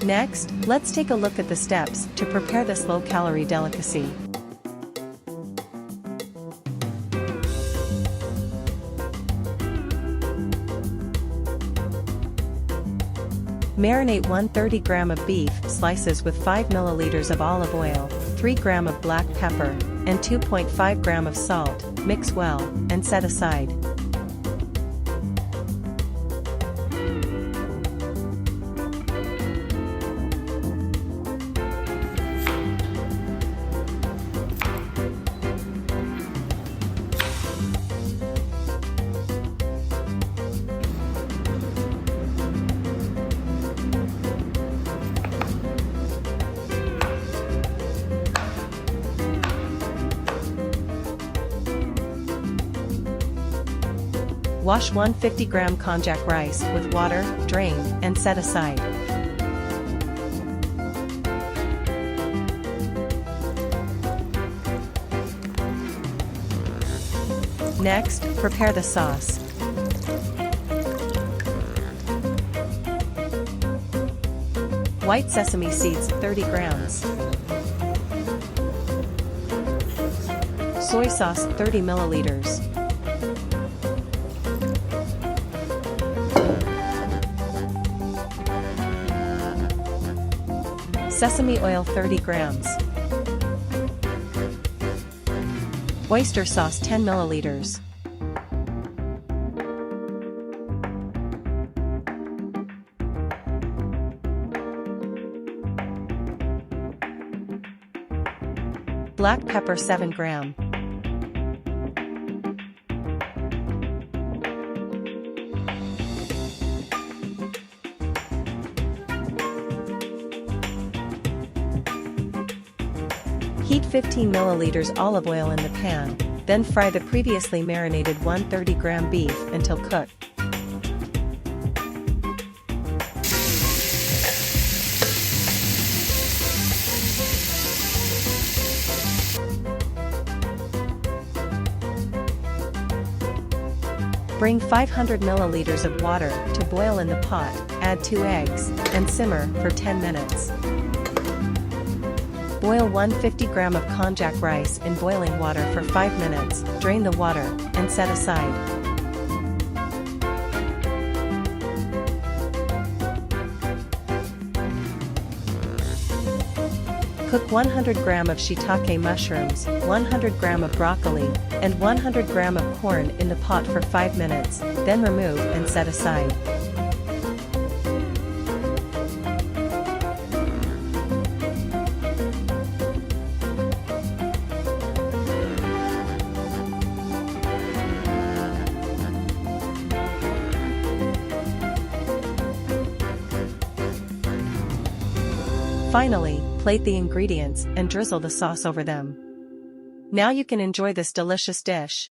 Next, let's take a look at the steps to prepare this low-calorie delicacy. Marinate 130 g of beef slices with 5 ml of olive oil, 3 g of black pepper, and 2.5 g of salt. Mix well, and set aside. Wash 150 g Konjac rice with water, drain, and set aside. Next, prepare the sauce. White sesame seeds 30 grams. Soy sauce 30 milliliters. Sesame oil 30 grams. Oyster sauce 10 milliliters. Black pepper 7 grams. Heat 15 milliliters olive oil in the pan, then fry the previously marinated 130 g beef until cooked. Bring 500 milliliters of water to boil in the pot, add 2 eggs, and simmer for 10 minutes. Boil 150 g of konjac rice in boiling water for 5 minutes, drain the water, and set aside. Cook 100 g of shiitake mushrooms, 100 g of broccoli, and 100 g of corn in the pot for 5 minutes, then remove and set aside. Finally, plate the ingredients and drizzle the sauce over them. Now you can enjoy this delicious dish.